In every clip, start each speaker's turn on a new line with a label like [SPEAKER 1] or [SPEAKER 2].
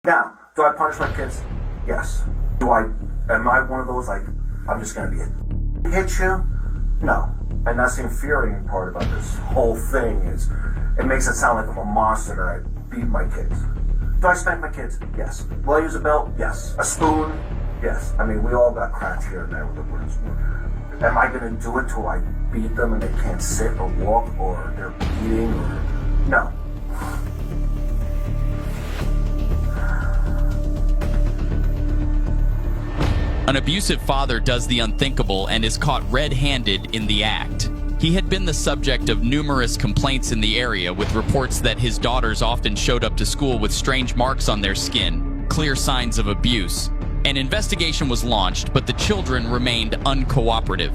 [SPEAKER 1] Now, do I punish my kids? Yes. Am I one of those, like, I'm just gonna hit you? No. And that's the infuriating part about this whole thing is it makes it sound like I'm a monster that I beat my kids. Do I spank my kids? Yes. Will I use a belt? Yes. A spoon? Yes. I mean, we all got cracks here and there with the words. Am I gonna do it till I beat them and they can't sit or walk or they're bleeding? No.
[SPEAKER 2] An abusive father does the unthinkable and is caught red-handed in the act. He had been the subject of numerous complaints in the area, with reports that his daughters often showed up to school with strange marks on their skin, clear signs of abuse. An investigation was launched, but the children remained uncooperative.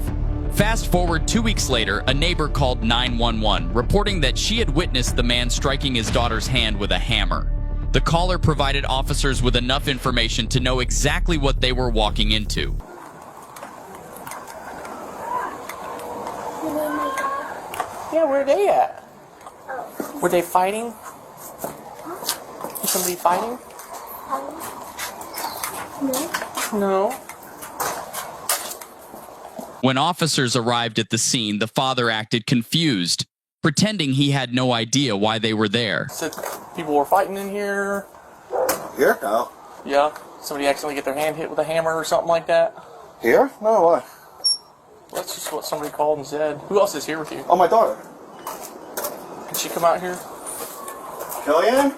[SPEAKER 2] Fast forward 2 weeks later, a neighbor called 911, reporting that she had witnessed the man striking his daughter's hand with a hammer. The caller provided officers with enough information to know exactly what they were walking into.
[SPEAKER 3] Yeah, where are they at? Were they fighting? Was somebody fighting? No.
[SPEAKER 2] When officers arrived at the scene, the father acted confused, pretending he had no idea why they were there.
[SPEAKER 3] So people were fighting in here?
[SPEAKER 1] Here? No.
[SPEAKER 3] Yeah? Somebody accidentally get their hand hit with a hammer or something like that?
[SPEAKER 1] Here? No, why?
[SPEAKER 3] That's just what somebody called and said. Who else is here with you?
[SPEAKER 1] Oh, my daughter.
[SPEAKER 3] Did she come out here?
[SPEAKER 1] Kellyanne?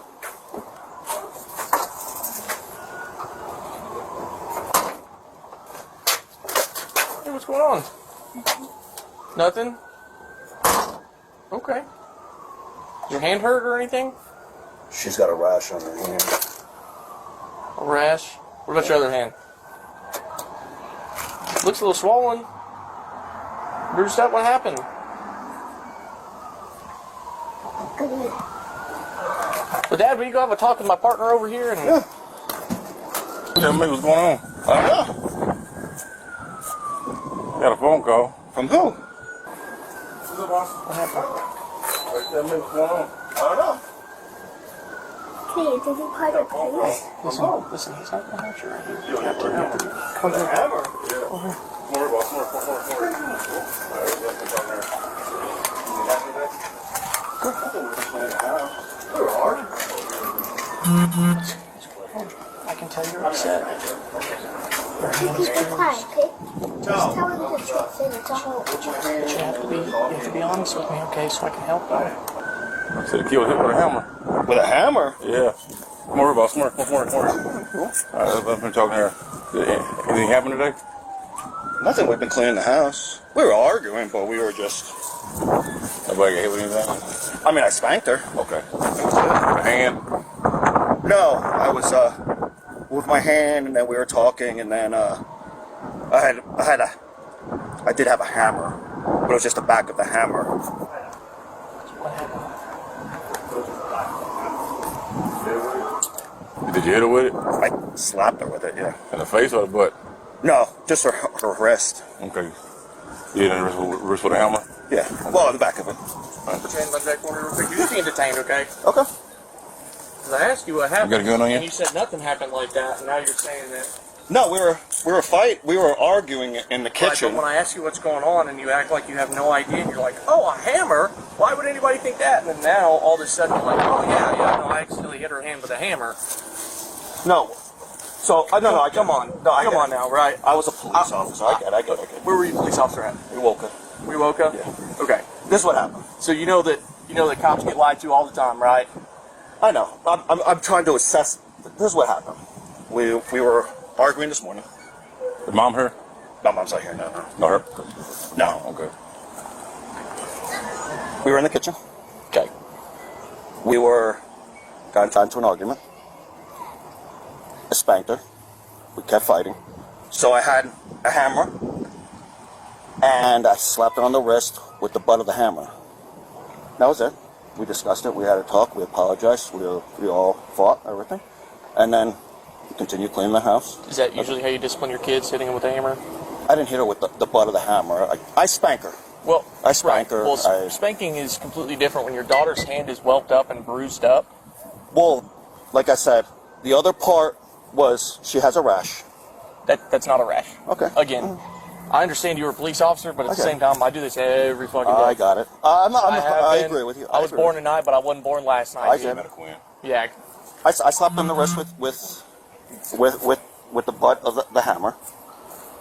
[SPEAKER 3] Hey, what's going on? Nothing? Okay. Your hand hurt or anything?
[SPEAKER 1] She's got a rash on her hand.
[SPEAKER 3] A rash? What about your other hand? Looks a little swollen. Bruised up, what happened? Well, Dad, will you go have a talk with my partner over here? And
[SPEAKER 4] Yeah. Tell me what's going on.
[SPEAKER 1] I don't know.
[SPEAKER 4] Got a phone call.
[SPEAKER 1] From who?
[SPEAKER 3] what happened?
[SPEAKER 4] Tell me what's going on.
[SPEAKER 1] I don't know.
[SPEAKER 5] Hey, did you call the police?
[SPEAKER 3] Listen, he's not going to hurt you right here.
[SPEAKER 4] You don't have to hammer.
[SPEAKER 3] Come here.
[SPEAKER 4] Hammer? Yeah. More, boss. More.
[SPEAKER 3] I can tell you're upset.
[SPEAKER 5] You keep it quiet, okay? Just tell him the truth and it's all.
[SPEAKER 3] But you have to be honest with me, okay, so I can help you.
[SPEAKER 4] I said the kid was hit with a hammer.
[SPEAKER 1] With a hammer?
[SPEAKER 4] Yeah. More, boss. More. All right, I've been talking here. Anything happened today?
[SPEAKER 1] Nothing. We've been cleaning the house. We were arguing, but we were just...
[SPEAKER 4] Nobody got hit with anything?
[SPEAKER 1] I mean, I spanked her.
[SPEAKER 4] Okay. A hand?
[SPEAKER 1] No, I was with my hand, and then we were talking, and then I did have a hammer, but it was just the back of the hammer.
[SPEAKER 4] Did you hit her with it?
[SPEAKER 1] I slapped her with it, yeah.
[SPEAKER 4] In the face or the butt?
[SPEAKER 1] No, just her wrist.
[SPEAKER 4] Okay. You hit her in the wrist with a hammer?
[SPEAKER 1] Yeah, well, on the back of it.
[SPEAKER 3] Put your hand in my back corner real quick. You're just being detained, okay?
[SPEAKER 1] Okay.
[SPEAKER 3] Because I asked you what happened.
[SPEAKER 4] You got a gun on you?
[SPEAKER 3] And you said nothing happened like that, and now you're saying that.
[SPEAKER 1] No, we were arguing in the
[SPEAKER 3] Right,
[SPEAKER 1] kitchen.
[SPEAKER 3] but when I ask you what's going on and you act like you have no idea, and you're like, oh, a hammer? Why would anybody think that? And then now, all of a sudden, you're like, oh, yeah, no, I accidentally hit her hand with a hammer.
[SPEAKER 1] No. So, no,
[SPEAKER 3] Come on. Come on now, right?
[SPEAKER 1] I was a police officer. I get it.
[SPEAKER 3] Where were you police officer at?
[SPEAKER 1] We woke up.
[SPEAKER 3] We woke up?
[SPEAKER 1] Yeah.
[SPEAKER 3] Okay.
[SPEAKER 1] This is what happened.
[SPEAKER 3] So you know that cops get lied to all the time, right?
[SPEAKER 1] I know. I'm trying to assess. This is what happened. We were arguing this morning.
[SPEAKER 4] Is mom here?
[SPEAKER 1] No, mom's not here. No.
[SPEAKER 4] No, her?
[SPEAKER 1] No.
[SPEAKER 4] Okay.
[SPEAKER 1] We were in the kitchen.
[SPEAKER 3] Okay.
[SPEAKER 1] We got into an argument. I spanked her. We kept fighting. So I had a hammer, and I slapped her on the wrist with the butt of the hammer. That was it. We discussed it. We had a talk. We apologized. We all fought, everything. And then we continued cleaning the house.
[SPEAKER 3] Is that usually how you discipline your kids, hitting them with a hammer?
[SPEAKER 1] I didn't hit her with the butt of the hammer. I spank her.
[SPEAKER 3] Well,
[SPEAKER 1] I spank her.
[SPEAKER 3] Well, spanking is completely different when your daughter's hand is whelped up and bruised up.
[SPEAKER 1] Well, like I said,
[SPEAKER 6] The other part was she has a rash.
[SPEAKER 3] That's not a rash.
[SPEAKER 6] Okay.
[SPEAKER 3] Again, I understand you were a police officer, but at the
[SPEAKER 6] Okay.
[SPEAKER 3] same time, I do this every fucking day.
[SPEAKER 6] I got it. I agree with you.
[SPEAKER 3] I was born tonight, but I wasn't born last night.
[SPEAKER 6] I get it.
[SPEAKER 3] Yeah.
[SPEAKER 6] I slapped him in the wrist with the butt of the hammer,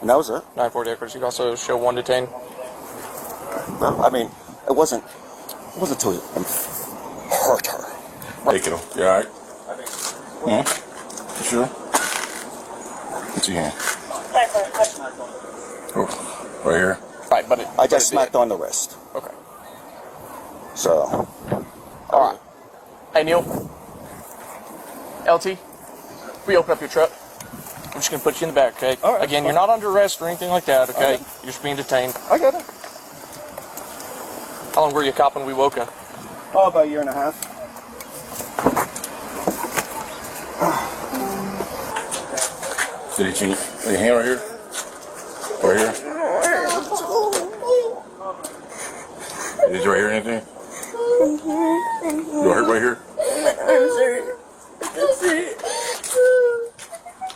[SPEAKER 6] and that was it.
[SPEAKER 3] 940 acres. You also show 1 detained.
[SPEAKER 6] No, I mean, it wasn't till it hurt her.
[SPEAKER 4] Hey, kiddo. You alright? You sure? What's your hand? Oh, right here.
[SPEAKER 3] Right, but
[SPEAKER 6] I just smacked on the wrist.
[SPEAKER 3] Okay.
[SPEAKER 6] So,
[SPEAKER 3] All right. Hey, Neil. LT, we open up your truck. I'm just gonna put you in the back, okay?
[SPEAKER 6] All right,
[SPEAKER 3] Again,
[SPEAKER 6] fine.
[SPEAKER 3] you're not under arrest or anything like that, okay?
[SPEAKER 6] Okay.
[SPEAKER 3] You're just being detained.
[SPEAKER 6] I got it.
[SPEAKER 3] How long were you a cop when we woke up?
[SPEAKER 6] Oh, about a year and a half.
[SPEAKER 4] Did he change your hand right here? Right here? Did you right here anything? You hurt right here?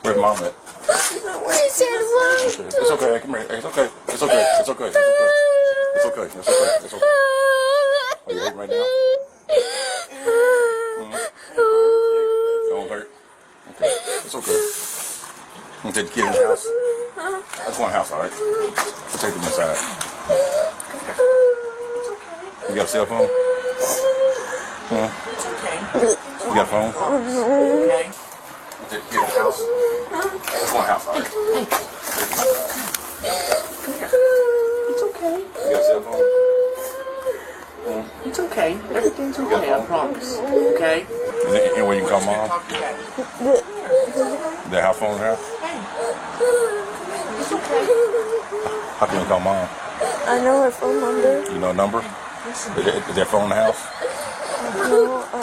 [SPEAKER 4] Where's mom at? It's okay. Come here. It's okay. It's okay. It's okay. It's okay. It's okay. It's okay. It's okay. Are you hurting right now? Don't hurt. Okay. It's okay. I'm gonna take the kid in the house. That's one house, all right? I'll take them inside. You got a cell phone? Huh? You got a phone?
[SPEAKER 3] Okay.
[SPEAKER 4] I'll take the kid in the house. That's one house, all right?
[SPEAKER 3] It's okay.
[SPEAKER 4] You got a cell phone?
[SPEAKER 3] It's okay. Everything's okay, I promise. Okay?
[SPEAKER 4] Is there any way you can call mom? That house phone there? How can you call mom?
[SPEAKER 5] I know her phone number.
[SPEAKER 4] You know a number? Is there a phone in the house?
[SPEAKER 5] No, I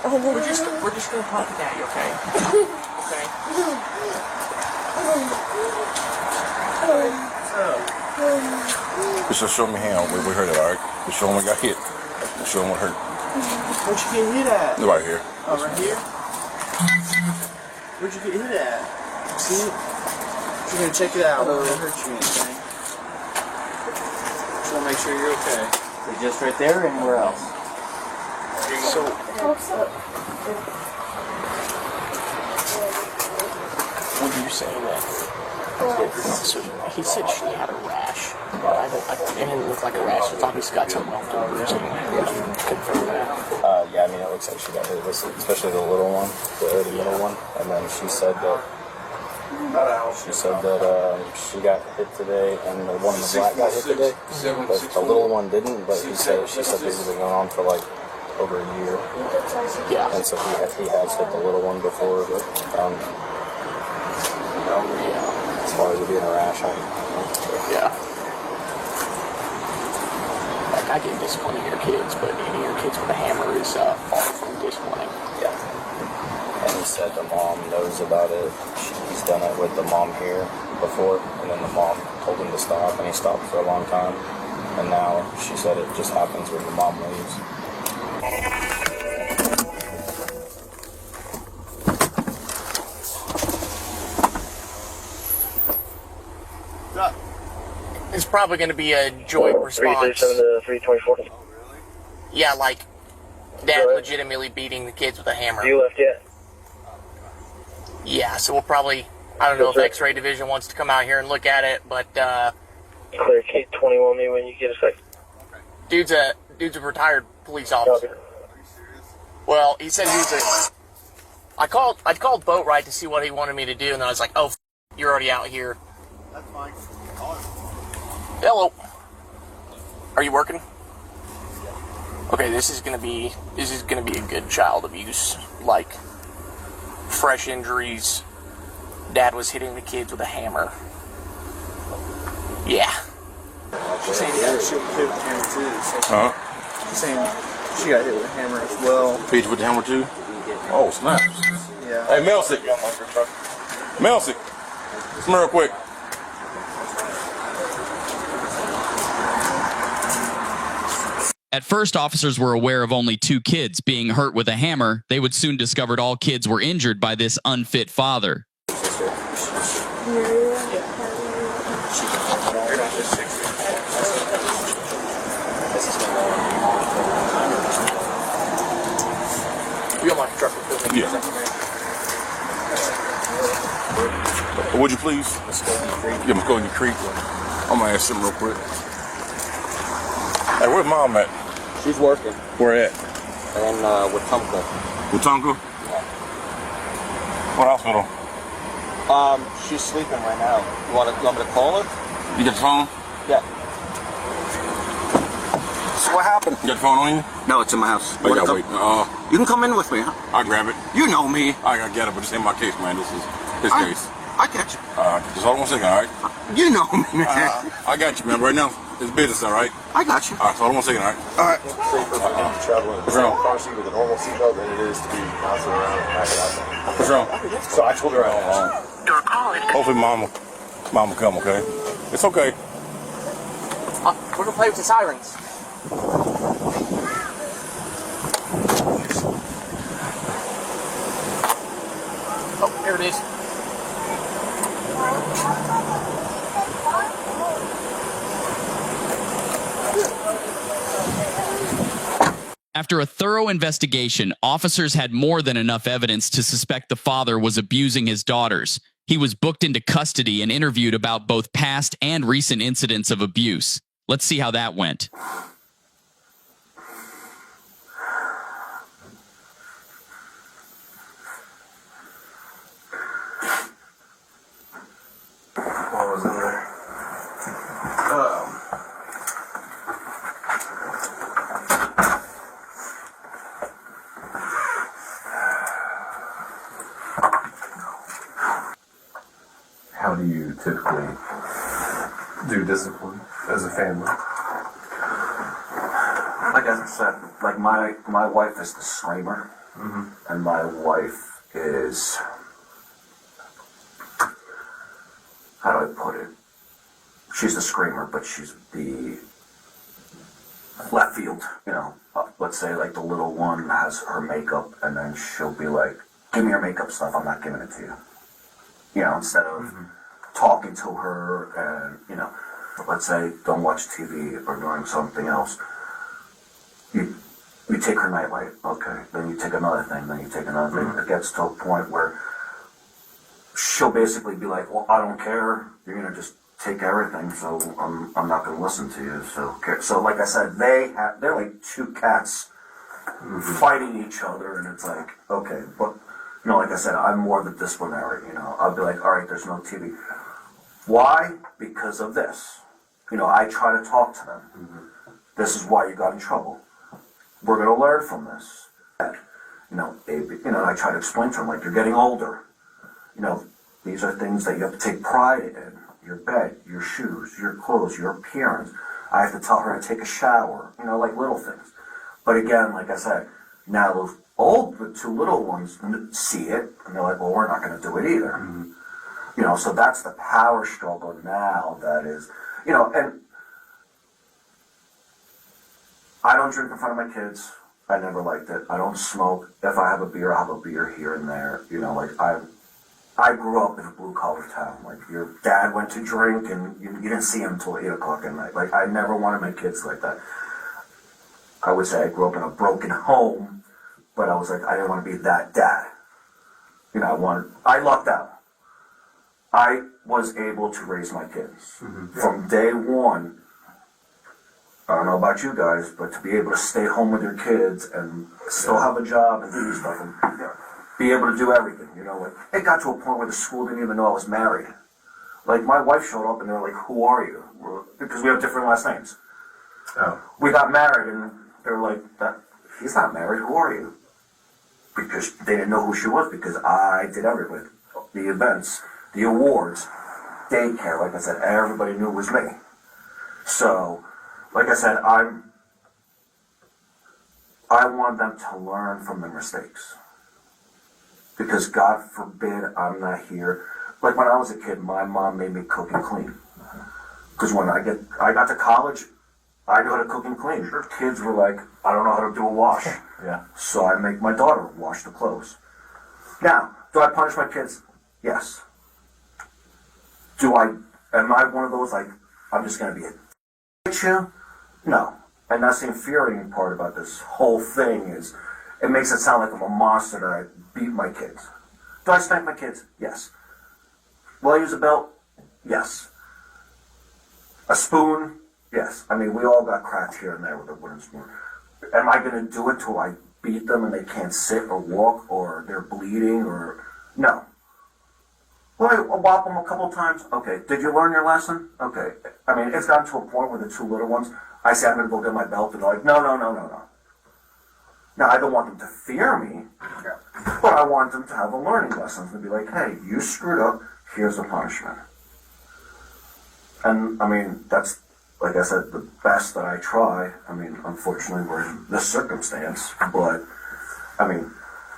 [SPEAKER 5] didn't.
[SPEAKER 3] We're just gonna talk to Daddy, okay? Okay.
[SPEAKER 4] Just show me hand. We heard it, all right? Just show him we got hit. Just show him what hurt.
[SPEAKER 3] Where'd you get hit at?
[SPEAKER 4] Right here.
[SPEAKER 3] Oh, right here? Where'd you get hit at? See it? You're gonna check it out. It won't hurt you anything. Just wanna make sure you're okay.
[SPEAKER 7] Just right there, anywhere else?
[SPEAKER 3] So, what do you say then? So he said she had a rash. It didn't look like a rash. I thought he's got something else to bruising. Confirm that.
[SPEAKER 7] Yeah, I mean, it looks like she got hit, especially the little one, the middle one. And then she said that she got hit today, and the one in the black got hit today. But the little one didn't. But she said this has been going on for like over a year.
[SPEAKER 3] Yeah.
[SPEAKER 7] And so he has hit the little one before. But as far as it being a rash, I don't know.
[SPEAKER 3] Yeah. Like, I get disciplining your kids, but hitting your kids with a hammer is far from disciplining.
[SPEAKER 7] Yeah. And he said the mom knows about it. He's done it with the mom here before, and then the mom told him to stop, and he stopped for a long time. And now she said it just happens when the mom leaves.
[SPEAKER 3] It's probably going to be a joint response.
[SPEAKER 8] 337 to 324.
[SPEAKER 3] Yeah, like Dad legitimately beating the kids with a hammer.
[SPEAKER 8] You left yet?
[SPEAKER 3] Yeah, so we'll probably, I don't know if X-ray division wants to come out here and look at it, but
[SPEAKER 8] Clear Kate 21 me when you get a second.
[SPEAKER 3] dude's a retired police officer. Well, he said he was a. I called Boatwright to see what he wanted me to do, and then I was like, "Oh, you're already out here."
[SPEAKER 6] That's fine.
[SPEAKER 3] Hello. Are you working? Okay, this is gonna be a good child abuse. Like fresh injuries. Dad was hitting the kids with a hammer. Yeah.
[SPEAKER 9] She's saying she got hit with a hammer too.
[SPEAKER 4] Huh?
[SPEAKER 9] She's saying she got hit with a hammer as well.
[SPEAKER 4] Page with the hammer too? Oh, snap.
[SPEAKER 9] Yeah.
[SPEAKER 4] Hey, Melsick. Melsick. Come real quick.
[SPEAKER 2] At first, officers were aware of only 2 kids being hurt with a hammer. They would soon discover all kids were injured by this unfit father.
[SPEAKER 3] You got my truck with me?
[SPEAKER 4] Yeah. Would you please? Yeah, Muscogee Creek. I'm gonna ask him real quick. Hey, where's mom at?
[SPEAKER 7] She's working.
[SPEAKER 4] Where at?
[SPEAKER 7] And with Tumka.
[SPEAKER 4] Watonka? What hospital?
[SPEAKER 7] She's sleeping right now. You want me to call her?
[SPEAKER 4] You got the phone?
[SPEAKER 7] Yeah.
[SPEAKER 6] So what happened?
[SPEAKER 4] You got the phone on you?
[SPEAKER 6] No, it's in my house.
[SPEAKER 4] Oh, you gotta
[SPEAKER 6] Come-
[SPEAKER 4] wait.
[SPEAKER 6] You can come in with me, huh?
[SPEAKER 4] I'll grab it.
[SPEAKER 6] You know me.
[SPEAKER 4] I gotta get it, but this ain't my case, man. This is his case.
[SPEAKER 6] I got you.
[SPEAKER 4] Just hold on 1 second, all right?
[SPEAKER 6] You know me, man.
[SPEAKER 4] I got you, man. Right now, it's business, all right?
[SPEAKER 6] I got you.
[SPEAKER 4] All right, so hold on 1 second, all right?
[SPEAKER 6] All right.
[SPEAKER 10] Safer for him traveling in the
[SPEAKER 4] Wrong.
[SPEAKER 10] car seat with a normal seatbelt than it is to be bouncing around and backing out.
[SPEAKER 4] What's wrong?
[SPEAKER 10] So I told her I
[SPEAKER 4] Hopefully mom will come, okay? It's okay.
[SPEAKER 3] We're gonna play with the sirens. Oh, here it is.
[SPEAKER 2] After a thorough investigation, officers had more than enough evidence to suspect the father was abusing his daughters. He was booked into custody and interviewed about both past and recent incidents of abuse. Let's see how that went.
[SPEAKER 1] What was in there? How do you typically do discipline as a family?
[SPEAKER 6] Like I said, like my wife is the screamer, and my wife is, how do I put it? She's the screamer, but she's the left field. You know, let's say like the little one has her makeup, and then she'll be like, "Give me your makeup stuff. I'm not giving it to you." You know, instead of talking to her and, you know, let's say don't watch TV or doing something else. You take her nightlight, okay, then you take another thing, then you take another thing. It gets to a point where she'll basically be like, well, I don't care, you're gonna just take everything, so I'm not gonna listen to you. So like I said, they're like 2 cats fighting each other, and it's like, okay, but you know, like I said, I'm more the disciplinary, you know. I'll be like, all right, there's no TV. Why? Because of this. You know, I try to talk to them. This is why you got in trouble. We're going to learn from this. You know, I try to explain to them, like, you're getting older. You know, these are things that you have to take pride in. Your bed, your shoes, your clothes, your appearance. I have to tell her to take a shower. You know, like little things. But again, like I said, now the 2 little ones see it, and they're like, well, we're not going to do it either. You know, so that's the power struggle now that is, you know, and I don't drink in front of my kids. I never liked it. I don't smoke. If I have a beer, I'll have a beer here and there. You know, like I grew up in a blue-collar town. Like, your dad went to drink, and you didn't see him until 8 o'clock at night. Like, I never wanted my kids like that. I would say I grew up in a broken home, but I was like, I didn't want to be that dad. You know, I lucked out. I was able to raise my kids. From day one, I don't know about you guys, but to be able to stay home with your kids and still have a job and do stuff and be able to do everything, you know, like, it got to a point where the school didn't even know I was married. Like, my wife showed up and they're like, who are you? Because we have different last names. We got married and they're like, he's not married, who are you? Because they didn't know who she was, because I did everything. The events, the awards, daycare, like I said, everybody knew it was me. So, like I said, I want them to learn from their mistakes. Because God forbid I'm not here. Like when I was a kid, my mom made me cook and clean. Because when I got to college,
[SPEAKER 1] I knew how to cook and clean. Kids were like, I don't know how to do a wash.
[SPEAKER 6] Yeah.
[SPEAKER 1] So I make my daughter wash the clothes. Now, do I punish my kids? Yes. Am I one of those, like, I'm just going to be a hit you? No. And that's the infuriating part about this whole thing is it makes it sound like I'm a monster that I beat my kids. Do I spank my kids? Yes. Will I use a belt? Yes. A spoon? Yes. I mean, we all got cracked here and there with a wooden spoon. Am I going to do it till I beat them and they can't sit or walk or they're bleeding or... No. Well, I whop them a couple times. Okay. Did you learn your lesson? Okay. I mean, it's gotten to a point where the two little ones, I say I'm going to go get my belt and they're like, no. Now, I don't want them to fear me, but I want them to have a learning lesson and be like, hey, you screwed up, here's the punishment. And, I mean, that's, like I said, the best that I try. I mean, unfortunately, we're in this circumstance, but, I mean,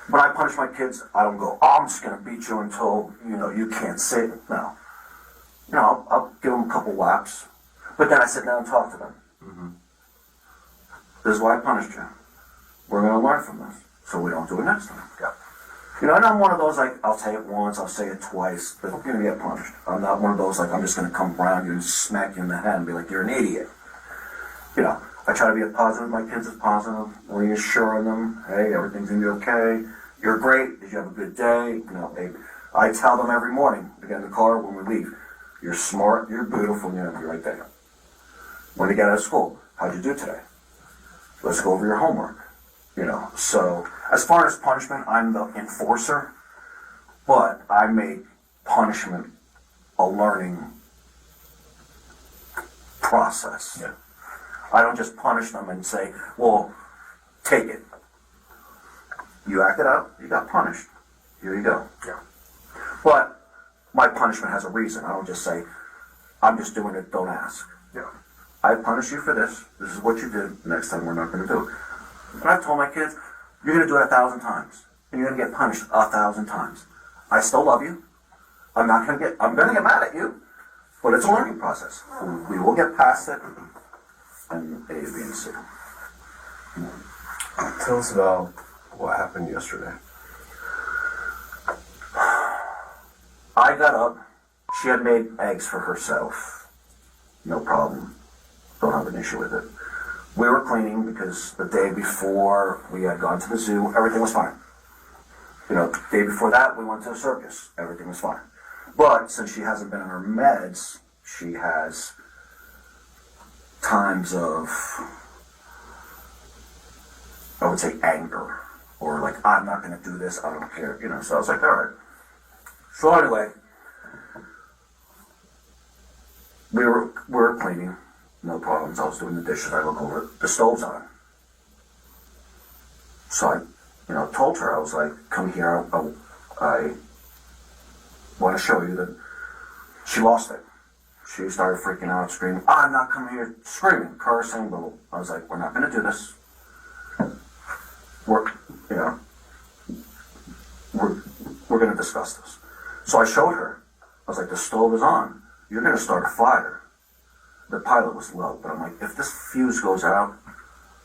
[SPEAKER 1] when I punish my kids, I don't go, oh, I'm just going to beat you until, you can't sit. No. I'll give them a couple whaps, but then I sit down and talk to them. Mm-hmm. This is why I punished you. We're going to learn from this, so we don't do it next time. Yeah. And I'm one of those, like, I'll say it once, I'll say it twice, but you're going to get punished. I'm not one of those, like, I'm just going to come around you and smack you in the head and be like, you're an idiot. I try to be as positive with my kids as possible, reassuring them, hey, everything's going to be okay. You're great. Did you have a good day? I tell them every morning, we get in the car when we leave, you're smart, you're beautiful, you're right there. When you get out of school, how'd you do today? Let's go over your homework. So as far as punishment, I'm the enforcer, but I make punishment a learning process.
[SPEAKER 6] Yeah.
[SPEAKER 1] I don't just punish them and say, well, take it. You acted out, you got punished. Here you go.
[SPEAKER 6] Yeah.
[SPEAKER 1] But my punishment has a reason. I don't just say, I'm just doing it, don't ask.
[SPEAKER 6] Yeah.
[SPEAKER 1] I punish you for this. This is what you did. Next time we're not going to do it. And I've told my kids, you're going to do it 1,000 times. And you're going to get punished 1,000 times. I still love you. I'm going to get mad at you. But it's a learning process. We will get past it. And A, B, and C.
[SPEAKER 6] Tell us about what happened yesterday.
[SPEAKER 1] I got up. She had made eggs for herself. No problem. Don't have an issue with it. We were cleaning because the day before we had gone to the zoo, everything was fine. The day before that, we went to the circus. Everything was fine. But since she hasn't been on her meds, she has times of, I would say, anger. Or like, I'm not going to do this, I don't care. So I was like, all right. So anyway, we were cleaning. No problems. I was doing the dishes. I look over, the stove's on. So I, told her, I was like, come here. I want to show you that she lost it. She started freaking out, screaming, I'm not coming here, screaming, cursing, blah, blah. I was like, we're not going to do this. We're going to discuss this. So I showed her. I was like, the stove is on. You're going to start a fire. The pilot was low, but I'm like, if this fuse goes out,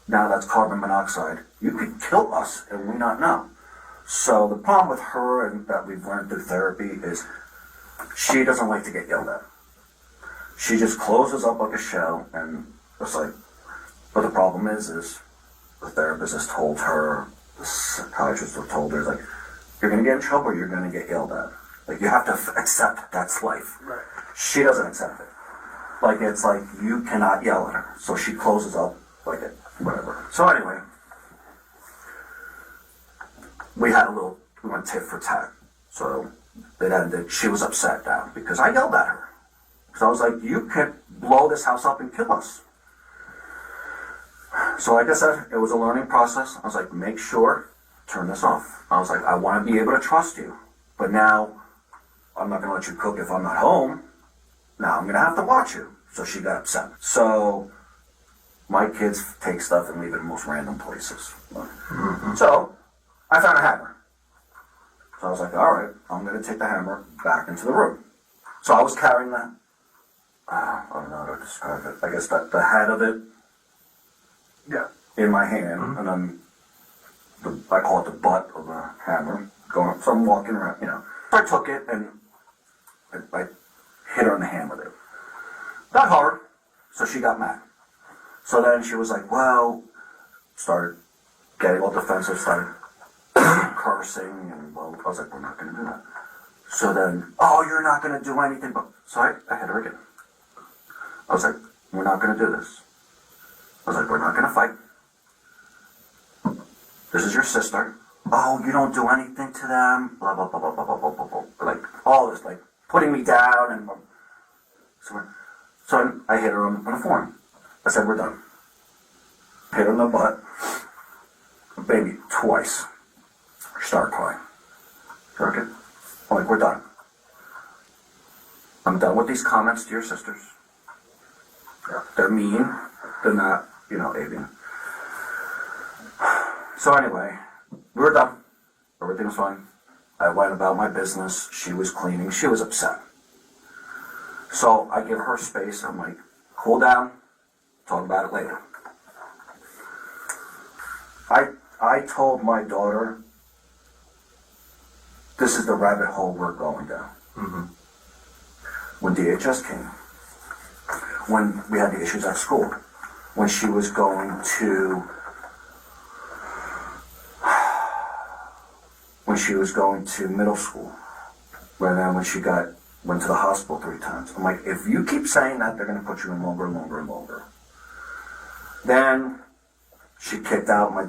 [SPEAKER 1] now that's carbon monoxide. You could kill us and we not know. So the problem with her and that we've learned through therapy is she doesn't like to get yelled at. She just closes up like a shell and it's like, but the problem is the therapist has told her, the psychiatrist have told her, like, you're going to get in trouble or you're going to get yelled at. Like, you have to accept that's life.
[SPEAKER 6] Right.
[SPEAKER 1] She doesn't accept it. Like, it's like, you cannot yell at her. So she closes up, like, it, whatever. So anyway, we went tit for tat. So it ended, she was upset now because I yelled at her. So I was like, you could blow this house up and kill us. So like I said, it was a learning process. I was like, make sure, turn this off. I was like, I want to be able to trust you. But now, I'm not going to let you cook if I'm not home. Now I'm going to have to watch you. So she got upset. So my kids take stuff and leave it in the most random places. Mm-hmm. So I found a hammer. So I was like, all right, I'm going to take the hammer back into the room. So I was carrying that. I don't know how to describe it. I guess that the head of it Yeah. In my hand, and then I call it the butt of the hammer. Going, so I'm walking around, you know. I took it and I hit her in the hand with it. Not hard, so she got mad. So then she was like, well, started getting all defensive, started cursing, and well, I was like, we're not going to do that. So then, oh, you're not going to do anything, but so I hit her again. I was like, we're not going to do this. I was like, we're not going to fight. This is your sister. Oh, you don't do anything to them. Blah, blah, blah, blah, blah, blah, blah, blah, blah. Like, all this, like, putting me down. And so I hit her on the forearm. I said, we're done. Hit her in the butt. Baby, twice. She started crying. Okay? I'm like, we're done. I'm done with these comments to your sisters. They're mean. They're not, you know, avian. So anyway, we were done. Everything was fine. I went about my business. She was cleaning. She was upset. So I give her space. I'm like, cool down. Talk about it later. I told my daughter, this is the rabbit hole we're going down. Mm-hmm. When DHS came, when we had the issues at school, when she was going to middle school, when she went to the hospital 3 times. I'm like, if you keep saying that, they're going to put you in longer and longer and longer. Then she kicked out my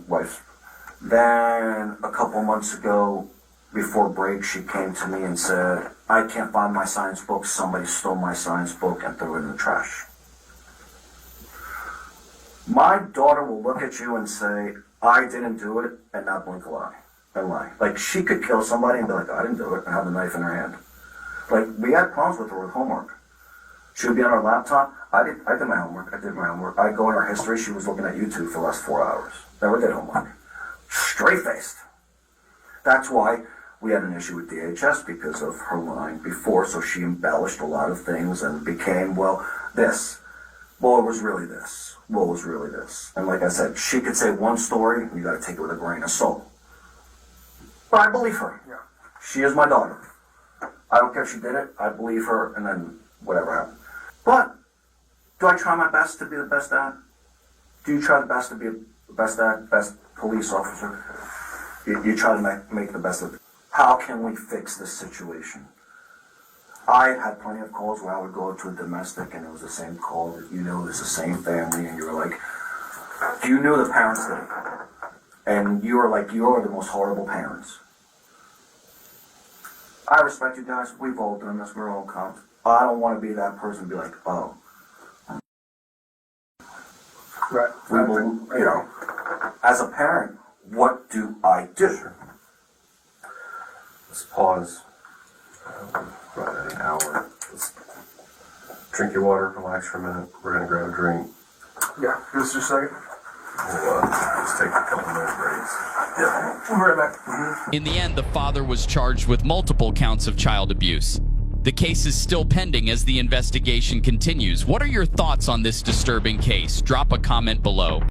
[SPEAKER 1] wife. Then a couple months ago, before break, she came to me and said, I can't find my science book. Somebody stole my science book and threw it in the trash. My daughter will look at you and say, I didn't do it, and not blink an eye and lie. Like, she could kill somebody and be like, I didn't do it, and have the knife in her hand. Like, we had problems with her with homework. She would be on her laptop. I did my homework. I go in her history. She was looking at YouTube for the last 4 hours. Never did homework. Straight-faced. That's why we had an issue with DHS, because of her lying before, so she embellished a lot of things and became, well, this. Well, it was really this. Well, it was really this. And like I said, she could say one story, and you got to take it with a grain of salt. But I believe her. Yeah. She is my daughter. I don't care if she did it. I believe her, and then whatever happened. But do I try my best to be the best dad? Do you try the best to be the best dad, best police officer? You try to make the best of it. How can we fix this situation? I had plenty of calls where I would go to a domestic and it was the same call that you know it's the same family, and you were like, you knew the parents did it. And you were like, you are the most horrible parents. I respect you guys. We've all done this. We're all cops. I don't want to be that person and be like, oh.
[SPEAKER 10] Right.
[SPEAKER 1] We will, you know, as a parent, what do I do?
[SPEAKER 10] Let's pause. Right at an hour. Let's drink your water, relax for a minute. We're going to grab a drink.
[SPEAKER 1] Yeah, just a second.
[SPEAKER 10] We'll just take a couple minute breaks.
[SPEAKER 1] Yeah, we'll be right back. Mm-hmm.
[SPEAKER 2] In the end, the father was charged with multiple counts of child abuse. The case is still pending as the investigation continues. What are your thoughts on this disturbing case? Drop a comment below.